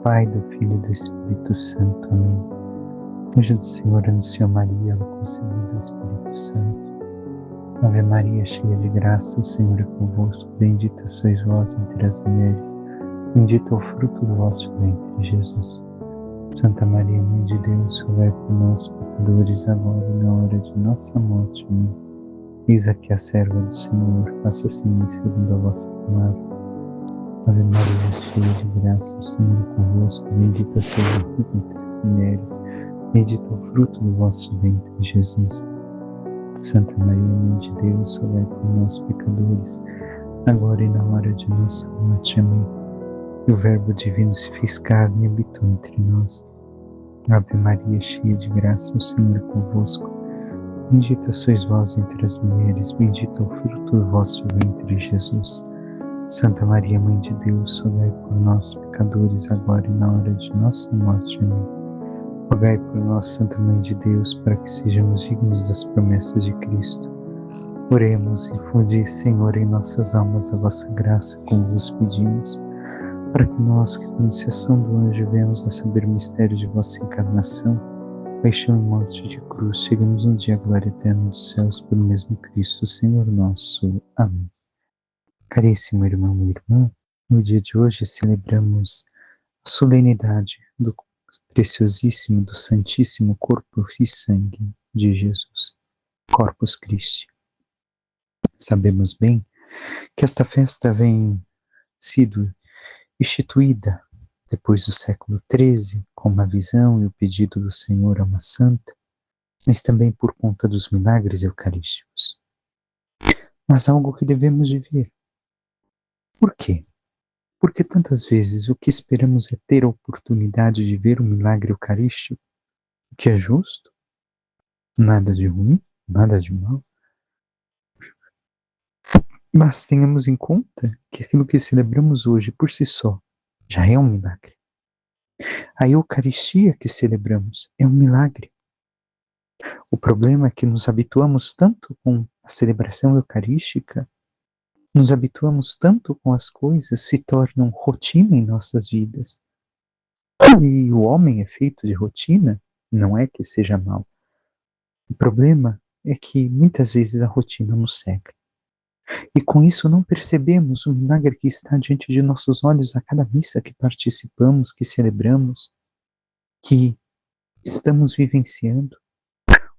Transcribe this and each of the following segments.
Pai, do Filho e do Espírito Santo. Amém. Anjo do Senhor anunciou Maria, ela concebeu do Espírito Santo. Ave Maria, cheia de graça, o Senhor é convosco. Bendita sois vós entre as mulheres. Bendito é o fruto do vosso ventre, Jesus. Santa Maria, Mãe de Deus, rogai por nós, pecadores, agora e na hora de nossa morte. Amém. Eis aqui a serva do Senhor, faça-se em mim segundo a vossa palavra. Ave Maria, cheia de graça, o Senhor é convosco. Bendita sois vós entre as mulheres. Bendito é o fruto do vosso ventre, Jesus. Santa Maria, Mãe de Deus, rogai por nós, pecadores, agora e na hora de nossa morte. Amém. E o Verbo divino se fez carne e habitou entre nós. Ave Maria, cheia de graça, o Senhor é convosco. Bendita sois vós entre as mulheres, bendito é o fruto do vosso ventre, Jesus. Santa Maria, Mãe de Deus, rogai por nós, pecadores, agora e na hora de nossa morte. Amém. Rogai por nós, Santa Mãe de Deus, para que sejamos dignos das promessas de Cristo. Oremos, infundi, Senhor, em nossas almas a vossa graça, como vos pedimos, para que nós, que com a anunciação do anjo viemos a saber o mistério de vossa encarnação, paixão e morte de cruz, cheguemos um dia à glória eterna dos céus, pelo mesmo Cristo, Senhor nosso. Amém. Caríssimo irmão e irmã, no dia de hoje celebramos a solenidade do preciosíssimo, do santíssimo corpo e sangue de Jesus, Corpus Christi. Sabemos bem que esta festa vem sido instituída depois do século XIII, com uma visão e o pedido do Senhor a uma santa, mas também por conta dos milagres eucarísticos. Mas algo que devemos viver. Por quê? Porque tantas vezes o que esperamos é ter a oportunidade de ver o milagre eucarístico, o que é justo, nada de ruim, nada de mal. Mas tenhamos em conta que aquilo que celebramos hoje por si só já é um milagre. A Eucaristia que celebramos é um milagre. O problema é que nos habituamos tanto com a celebração eucarística, nos habituamos tanto com as coisas, se tornam rotina em nossas vidas. E o homem é feito de rotina, não é que seja mal. O problema é que muitas vezes a rotina nos cega. E com isso não percebemos o milagre que está diante de nossos olhos a cada missa que participamos, que celebramos, que estamos vivenciando,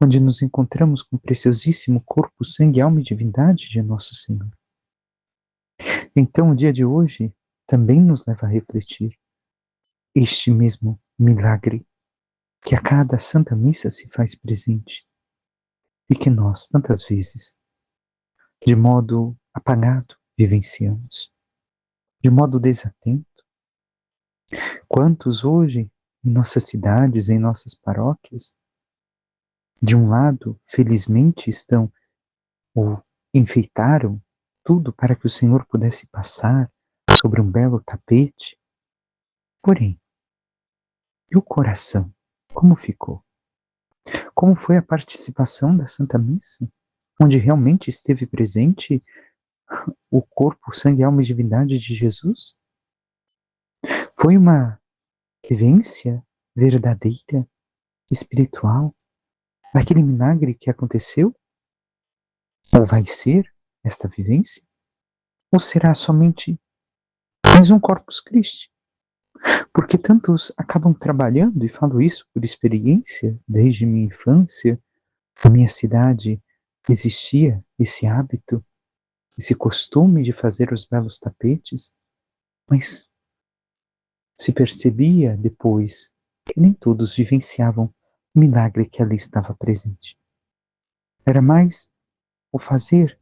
onde nos encontramos com o preciosíssimo corpo, sangue, alma e divindade de nosso Senhor. Então o dia de hoje também nos leva a refletir este mesmo milagre que a cada Santa Missa se faz presente e que nós, tantas vezes, de modo apagado, vivenciamos, de modo desatento. Quantos hoje, em nossas cidades, em nossas paróquias, de um lado, felizmente estão ou enfeitaram tudo para que o Senhor pudesse passar sobre um belo tapete. Porém, e o coração, como ficou? Como foi a participação da Santa Missa, onde realmente esteve presente o corpo, sangue, alma e divindade de Jesus? Foi uma vivência verdadeira, espiritual, daquele milagre que aconteceu? Ou vai ser esta vivência? Ou será somente mais um Corpus Christi? Porque tantos acabam trabalhando, e falo isso por experiência, desde minha infância, na minha cidade existia esse hábito, esse costume de fazer os belos tapetes, mas se percebia depois que nem todos vivenciavam o milagre que ali estava presente. Era mais o fazer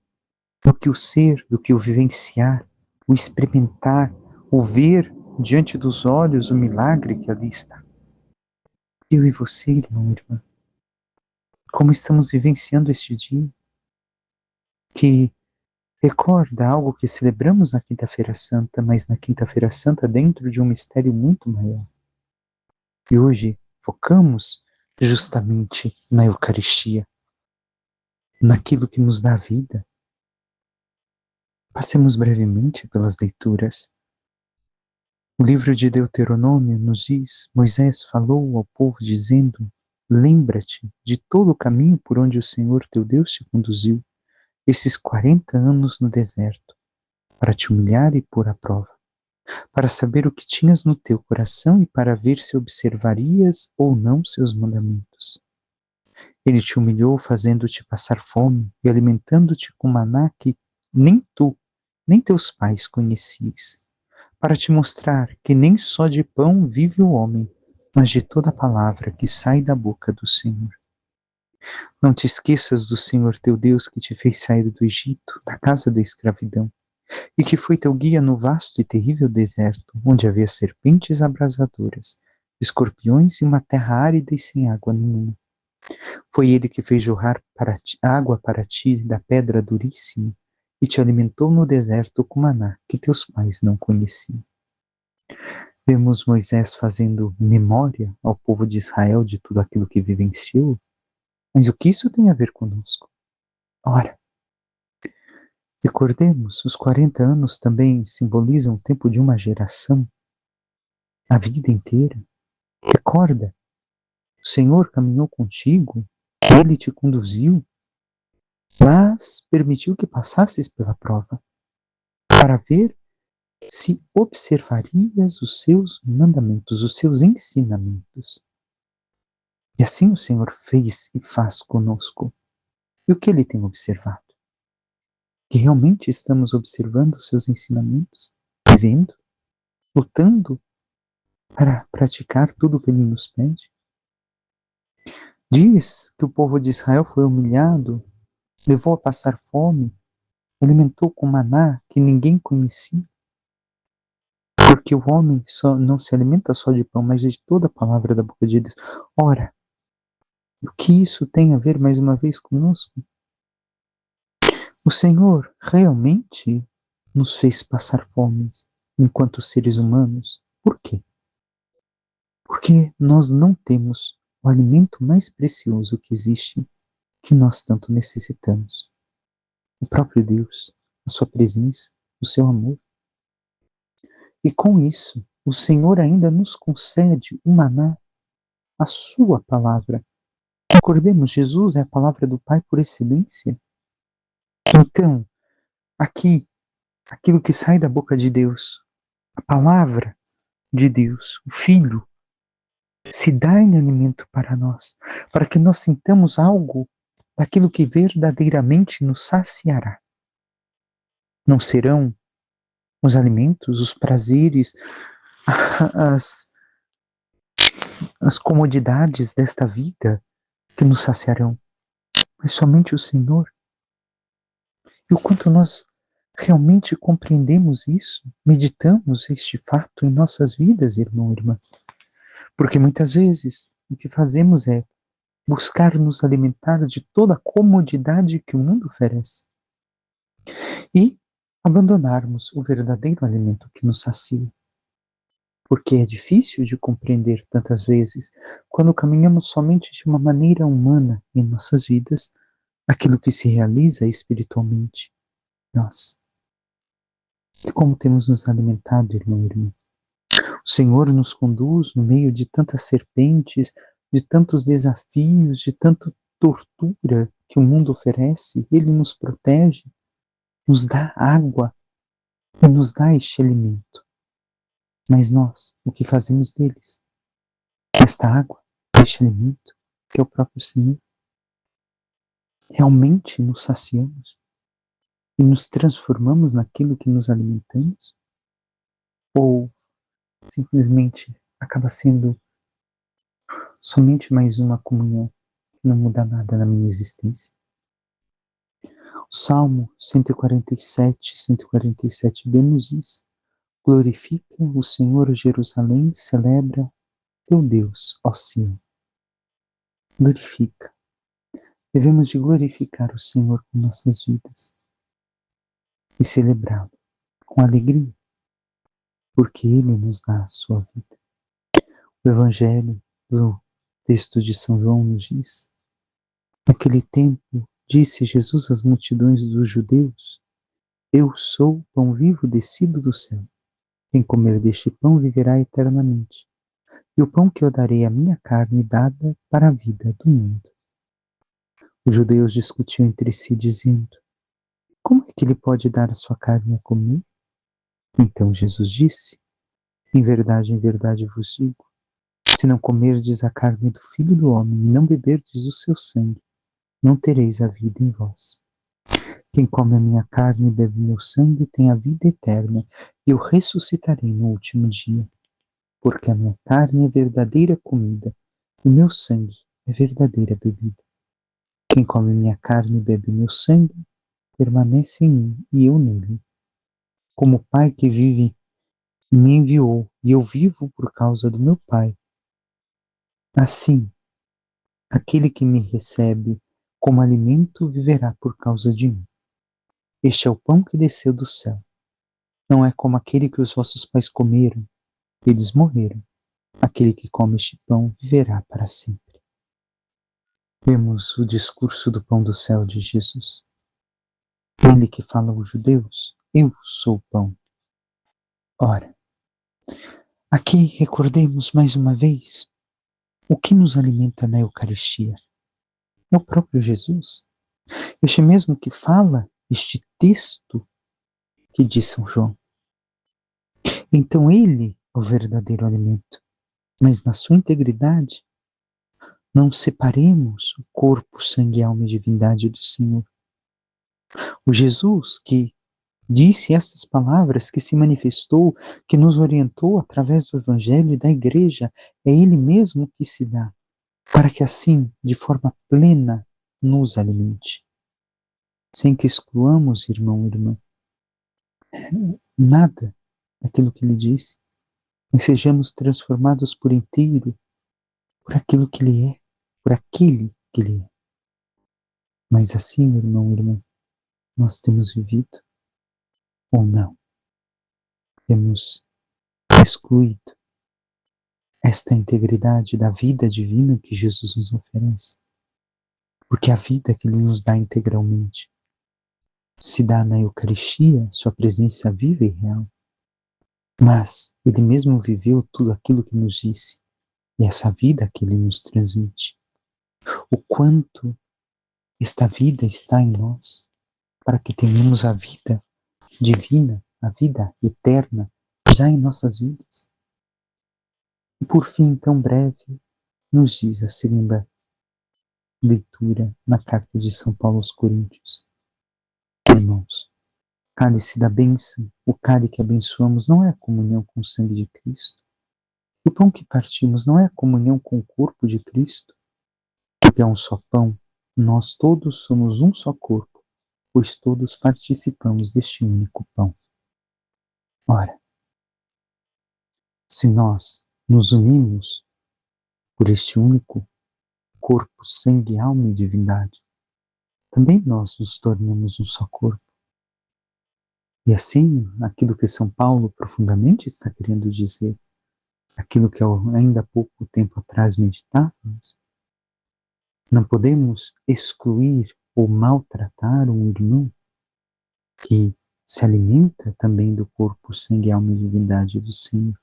do que o ser, do que o vivenciar, o experimentar, o ver diante dos olhos o milagre que ali está. Eu e você, irmão e irmã, como estamos vivenciando este dia, que recorda algo que celebramos na Quinta-feira Santa, mas na Quinta-feira Santa dentro de um mistério muito maior. E hoje focamos justamente na Eucaristia, naquilo que nos dá vida. Passemos brevemente pelas leituras. O livro de Deuteronômio nos diz: Moisés falou ao povo dizendo: lembra-te de todo o caminho por onde o Senhor teu Deus te conduziu esses 40 anos no deserto, para te humilhar e pôr à prova, para saber o que tinhas no teu coração e para ver se observarias ou não seus mandamentos. Ele te humilhou fazendo-te passar fome e alimentando-te com maná que nem tu, nem teus pais conhecias, para te mostrar que nem só de pão vive o homem, mas de toda palavra que sai da boca do Senhor. Não te esqueças do Senhor teu Deus que te fez sair do Egito, da casa da escravidão, e que foi teu guia no vasto e terrível deserto, onde havia serpentes abrasadoras, escorpiões e uma terra árida e sem água nenhuma. Foi ele que fez jorrar água para ti da pedra duríssima e te alimentou no deserto com maná que teus pais não conheciam. Vemos Moisés fazendo memória ao povo de Israel de tudo aquilo que vivenciou, mas o que isso tem a ver conosco? Ora, recordemos, os 40 anos também simbolizam o tempo de uma geração, a vida inteira. Recorda, o Senhor caminhou contigo, Ele te conduziu, mas permitiu que passasses pela prova, para ver se observarias os seus mandamentos, os seus ensinamentos. E assim o Senhor fez e faz conosco. E o que Ele tem observado? Que realmente estamos observando os seus ensinamentos, vivendo, lutando para praticar tudo o que Ele nos pede? Diz que o povo de Israel foi humilhado, levou a passar fome, alimentou com maná que ninguém conhecia. Porque o homem só não se alimenta só de pão, mas de toda a palavra da boca de Deus. Ora, o que isso tem a ver mais uma vez conosco? O Senhor realmente nos fez passar fome enquanto seres humanos. Por quê? Porque nós não temos o alimento mais precioso que existe, que nós tanto necessitamos. O próprio Deus, a sua presença, o seu amor. E com isso, o Senhor ainda nos concede o maná, a sua palavra. Recordemos, Jesus é a palavra do Pai por excelência. Então, aqui, aquilo que sai da boca de Deus, a palavra de Deus, o Filho, se dá em alimento para nós, para que nós sintamos algo daquilo que verdadeiramente nos saciará. Não serão os alimentos, os prazeres, as, as comodidades desta vida que nos saciarão, mas somente o Senhor. E o quanto nós realmente compreendemos isso, meditamos este fato em nossas vidas, irmão e irmã. Porque muitas vezes o que fazemos é buscar nos alimentar de toda a comodidade que o mundo oferece e abandonarmos o verdadeiro alimento que nos sacia. Porque é difícil de compreender tantas vezes quando caminhamos somente de uma maneira humana em nossas vidas aquilo que se realiza espiritualmente. Nós. E como temos nos alimentado, irmão e irmã? O Senhor nos conduz no meio de tantas serpentes, de tantos desafios, de tanta tortura que o mundo oferece. Ele nos protege, nos dá água e nos dá este alimento. Mas nós, o que fazemos deles? Esta água, este alimento, que é o próprio Senhor. Realmente nos saciamos e nos transformamos naquilo que nos alimentamos? Ou simplesmente acaba sendo somente mais uma comunhão que não muda nada na minha existência? O Salmo 147b nos diz: glorifica o Senhor, Jerusalém, celebra teu Deus, ó Sião. Glorifica. Devemos de glorificar o Senhor com nossas vidas e celebrá-lo com alegria, porque Ele nos dá a sua vida. O Evangelho do texto de São João nos diz: naquele tempo, disse Jesus às multidões dos judeus: eu sou o pão vivo descido do céu. Quem comer deste pão viverá eternamente. E o pão que eu darei é a minha carne dada para a vida do mundo. Os judeus discutiam entre si, dizendo: como é que ele pode dar a sua carne a comer? Então Jesus disse: em verdade vos digo, se não comerdes a carne do Filho do Homem e não beberdes o seu sangue, não tereis a vida em vós. Quem come a minha carne e bebe o meu sangue tem a vida eterna, e eu ressuscitarei no último dia. Porque a minha carne é verdadeira comida, e o meu sangue é verdadeira bebida. Quem come minha carne e bebe meu sangue, permanece em mim e eu nele. Como o Pai que vive me enviou, e eu vivo por causa do meu Pai. Assim, aquele que me recebe como alimento viverá por causa de mim. Este é o pão que desceu do céu. Não é como aquele que os vossos pais comeram, eles morreram. Aquele que come este pão viverá para sempre. Vemos o discurso do pão do céu de Jesus. Ele que fala aos judeus: eu sou o pão. Ora, aqui recordemos mais uma vez o que nos alimenta na Eucaristia. É o próprio Jesus. Este mesmo que fala este texto que diz São João. Então ele é o verdadeiro alimento. Mas na sua integridade, não separemos o corpo, sangue, alma e divindade do Senhor. O Jesus que disse essas palavras, que se manifestou, que nos orientou através do Evangelho e da Igreja, é Ele mesmo que se dá, para que assim, de forma plena, nos alimente. Sem que excluamos, irmão e irmã, nada daquilo que Ele disse, mas sejamos transformados por inteiro por aquilo que Ele é, por aquele que Ele é. Mas assim, meu irmão e irmã, nós temos vivido ou não? Temos excluído esta integridade da vida divina que Jesus nos oferece. Porque a vida que Ele nos dá integralmente se dá na Eucaristia, sua presença viva e real. Mas Ele mesmo viveu tudo aquilo que nos disse. E essa vida que Ele nos transmite. O quanto esta vida está em nós, para que tenhamos a vida divina, a vida eterna, já em nossas vidas. E por fim, tão breve, nos diz a segunda leitura na carta de São Paulo aos Coríntios. Irmãos, cálice da bênção, o cálice que abençoamos não é a comunhão com o sangue de Cristo. O pão que partimos não é a comunhão com o corpo de Cristo. Porque é um só pão, nós todos somos um só corpo, pois todos participamos deste único pão. Ora, se nós nos unimos por este único corpo, sangue, alma e divindade, também nós nos tornamos um só corpo. E assim, aquilo que São Paulo profundamente está querendo dizer, aquilo que ainda há pouco tempo atrás meditávamos, não podemos excluir ou maltratar um irmão que se alimenta também do corpo, sangue, alma e divindade do Senhor.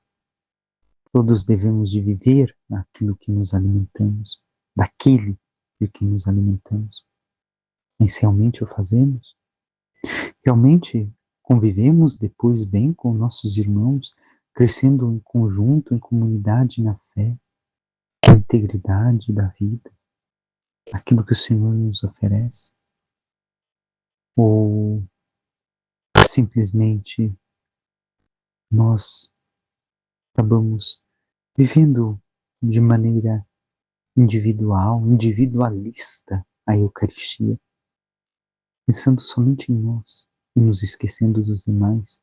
Todos devemos de viver aquilo que nos alimentamos, daquele de que nos alimentamos. Mas realmente o fazemos? Realmente convivemos depois bem com nossos irmãos, crescendo em conjunto, em comunidade, na fé, na integridade da vida, aquilo que o Senhor nos oferece? Ou simplesmente nós acabamos vivendo de maneira individual, individualista a Eucaristia, pensando somente em nós e nos esquecendo dos demais,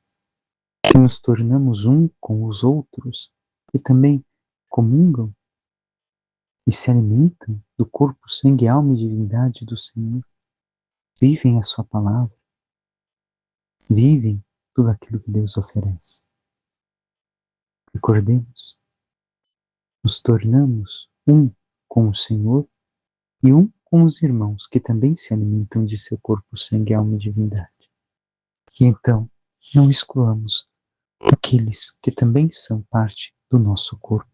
que nos tornamos um com os outros que também comungam e se alimentam do corpo, sangue, alma e divindade do Senhor, vivem a sua palavra, vivem tudo aquilo que Deus oferece. Recordemos, nos tornamos um com o Senhor e um com os irmãos que também se alimentam de seu corpo, sangue, alma e divindade. E então, não excluamos aqueles que também são parte do nosso corpo.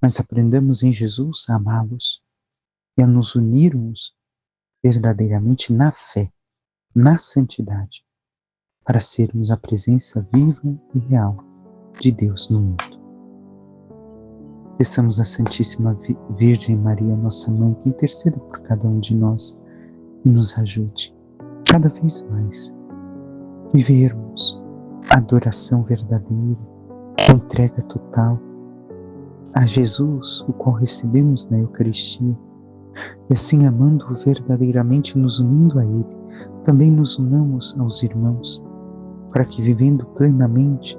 Mas aprendamos em Jesus a amá-los e a nos unirmos verdadeiramente na fé, na santidade, para sermos a presença viva e real de Deus no mundo. Peçamos à Santíssima Virgem Maria, nossa Mãe, que interceda por cada um de nós e nos ajude cada vez mais a vivermos a adoração verdadeira, a entrega total a Jesus, o qual recebemos na Eucaristia, e assim amando-o verdadeiramente, nos unindo a Ele, também nos unamos aos irmãos, para que, vivendo plenamente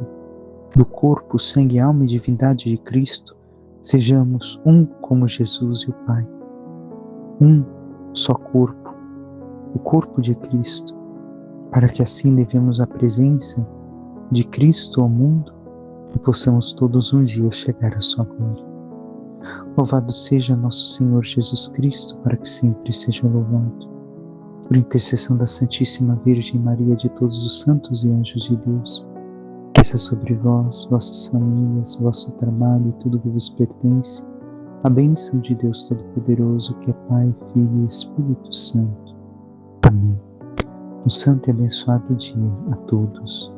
do corpo, sangue, alma e divindade de Cristo, sejamos um como Jesus e o Pai, um só corpo, o corpo de Cristo, para que assim levemos a presença de Cristo ao mundo e possamos todos um dia chegar à sua glória. Louvado seja nosso Senhor Jesus Cristo, para que sempre seja louvado. Por intercessão da Santíssima Virgem Maria, de todos os santos e anjos de Deus, desça sobre vós, vossas famílias, vosso trabalho e tudo que vos pertence, a bênção de Deus Todo-Poderoso, que é Pai, Filho e Espírito Santo. Amém. Um santo e abençoado dia a todos.